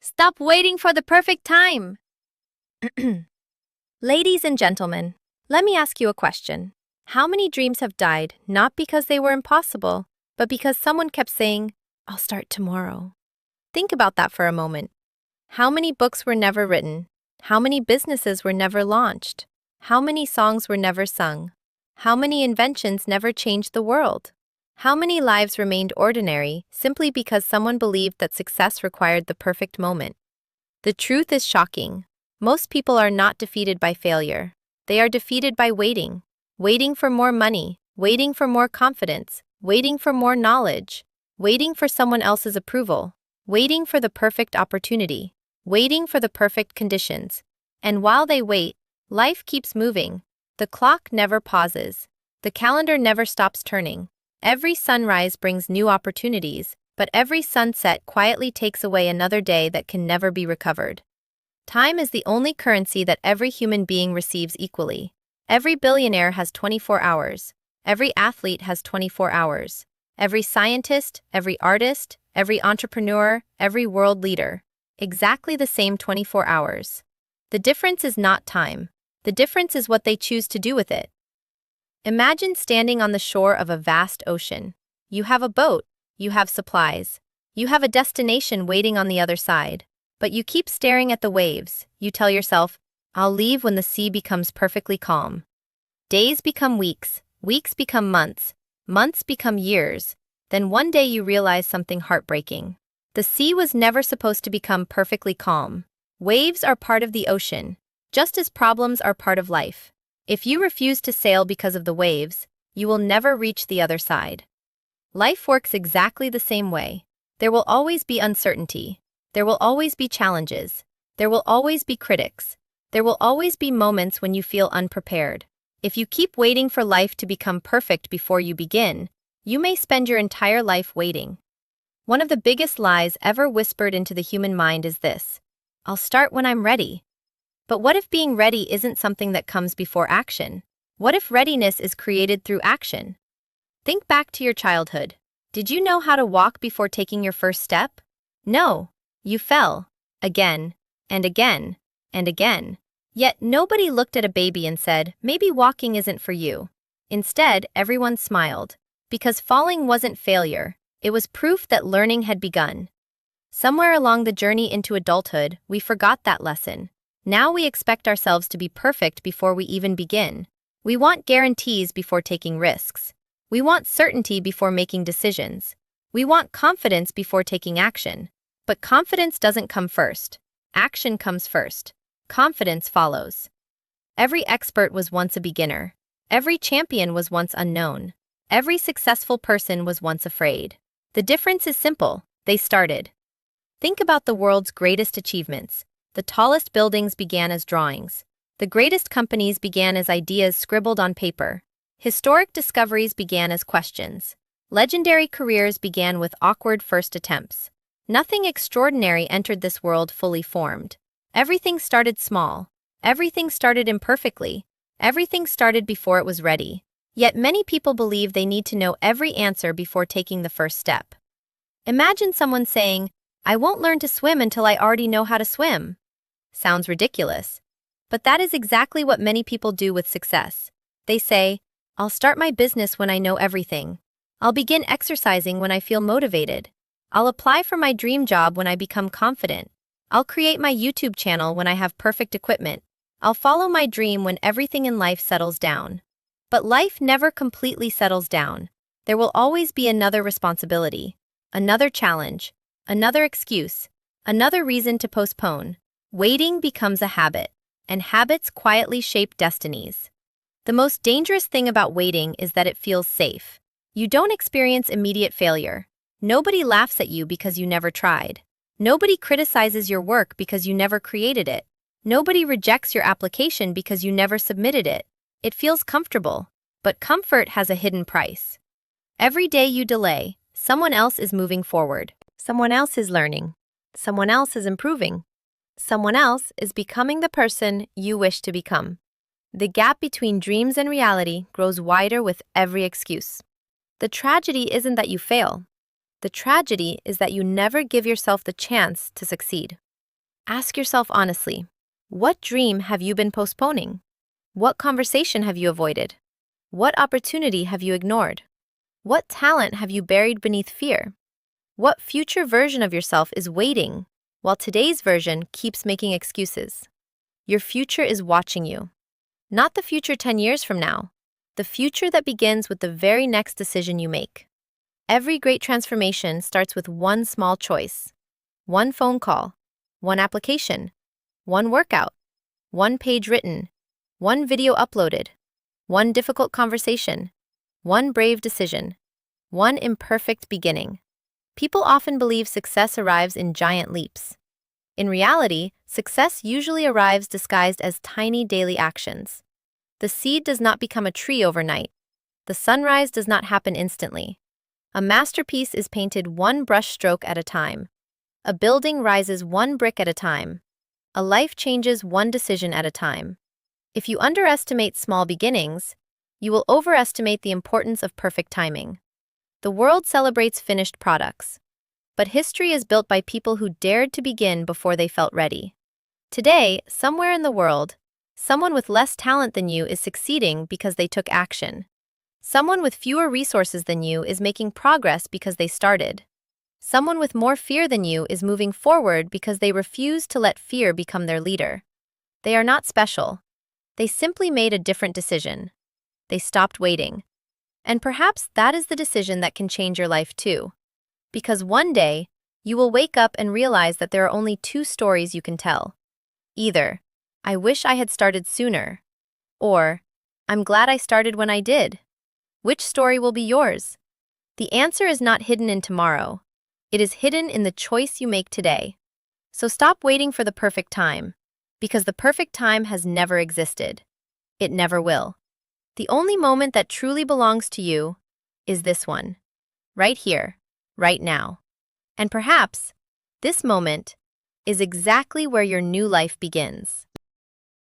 Stop waiting for the perfect time. Ladies and gentlemen, let me ask you a question. How many dreams have died not because they were impossible, but because someone kept saying, I'll start tomorrow? Think about that for a moment. How many books were never written? How many businesses were never launched? How many songs were never sung? How many inventions never changed the world? How many lives remained ordinary simply because someone believed that success required the perfect moment? The truth is shocking. Most people are not defeated by failure. They are defeated by waiting. Waiting for more money, waiting for more confidence, waiting for more knowledge, waiting for someone else's approval, waiting for the perfect opportunity, waiting for the perfect conditions. And while they wait, life keeps moving. The clock never pauses. The calendar never stops turning. Every sunrise brings new opportunities, but every sunset quietly takes away another day that can never be recovered. Time is the only currency that every human being receives equally. Every billionaire has 24 hours. Every athlete has 24 hours. Every scientist, every artist, every entrepreneur, every world leader. Exactly the same 24 hours. The difference is not time. The difference is what they choose to do with it. Imagine standing on the shore of a vast ocean. You have a boat. You have supplies. You have a destination waiting on the other side. But you keep staring at the waves. You tell yourself, I'll leave when the sea becomes perfectly calm. Days become weeks, weeks become months, months become years. Then one day you realize something heartbreaking. The sea was never supposed to become perfectly calm. Waves are part of the ocean, just as problems are part of life. If you refuse to sail because of the waves, you will never reach the other side. Life works exactly the same way. There will always be uncertainty. There will always be challenges. There will always be critics. There will always be moments when you feel unprepared. If you keep waiting for life to become perfect before you begin, you may spend your entire life waiting. One of the biggest lies ever whispered into the human mind is this: I'll start when I'm ready. But what if being ready isn't something that comes before action? What if readiness is created through action? Think back to your childhood. Did you know how to walk before taking your first step? No. You fell. Again. And again. And again. Yet nobody looked at a baby and said, maybe walking isn't for you. Instead, everyone smiled. Because falling wasn't failure. It was proof that learning had begun. Somewhere along the journey into adulthood, we forgot that lesson. Now we expect ourselves to be perfect before we even begin. We want guarantees before taking risks. We want certainty before making decisions. We want confidence before taking action. But confidence doesn't come first. Action comes first. Confidence follows. Every expert was once a beginner. Every champion was once unknown. Every successful person was once afraid. The difference is simple. They started. Think about the world's greatest achievements. The tallest buildings began as drawings. The greatest companies began as ideas scribbled on paper. Historic discoveries began as questions. Legendary careers began with awkward first attempts. Nothing extraordinary entered this world fully formed. Everything started small. Everything started imperfectly. Everything started before it was ready. Yet many people believe they need to know every answer before taking the first step. Imagine someone saying, I won't learn to swim until I already know how to swim. Sounds ridiculous. But that is exactly what many people do with success. They say, I'll start my business when I know everything. I'll begin exercising when I feel motivated. I'll apply for my dream job when I become confident. I'll create my YouTube channel when I have perfect equipment. I'll follow my dream when everything in life settles down. But life never completely settles down. There will always be another responsibility, another challenge, another excuse, another reason to postpone. Waiting becomes a habit, and habits quietly shape destinies. The most dangerous thing about waiting is that it feels safe. You don't experience immediate failure. Nobody laughs at you because you never tried. Nobody criticizes your work because you never created it. Nobody rejects your application because you never submitted it. It feels comfortable, but comfort has a hidden price. Every day you delay, someone else is moving forward. Someone else is learning. Someone else is improving. Someone else is becoming the person you wish to become. The gap between dreams and reality grows wider with every excuse. The tragedy isn't that you fail. The tragedy is that you never give yourself the chance to succeed. Ask yourself honestly, what dream have you been postponing? What conversation have you avoided? What opportunity have you ignored? What talent have you buried beneath fear? What future version of yourself is waiting while today's version keeps making excuses? Your future is watching you. Not the future 10 years from now, the future that begins with the very next decision you make. Every great transformation starts with one small choice, one phone call, one application, one workout, one page written, one video uploaded, one difficult conversation, one brave decision, one imperfect beginning. People often believe success arrives in giant leaps. In reality, success usually arrives disguised as tiny daily actions. The seed does not become a tree overnight. The sunrise does not happen instantly. A masterpiece is painted one brush stroke at a time. A building rises one brick at a time. A life changes one decision at a time. If you underestimate small beginnings, you will overestimate the importance of perfect timing. The world celebrates finished products, but history is built by people who dared to begin before they felt ready. Today, somewhere in the world, someone with less talent than you is succeeding because they took action. Someone with fewer resources than you is making progress because they started. Someone with more fear than you is moving forward because they refuse to let fear become their leader. They are not special. They simply made a different decision. They stopped waiting. And perhaps that is the decision that can change your life too. Because one day, you will wake up and realize that there are only two stories you can tell. Either, I wish I had started sooner, or, I'm glad I started when I did. Which story will be yours? The answer is not hidden in tomorrow. It is hidden in the choice you make today. So stop waiting for the perfect time, because the perfect time has never existed. It never will. The only moment that truly belongs to you is this one, right here, right now. And perhaps, this moment is exactly where your new life begins.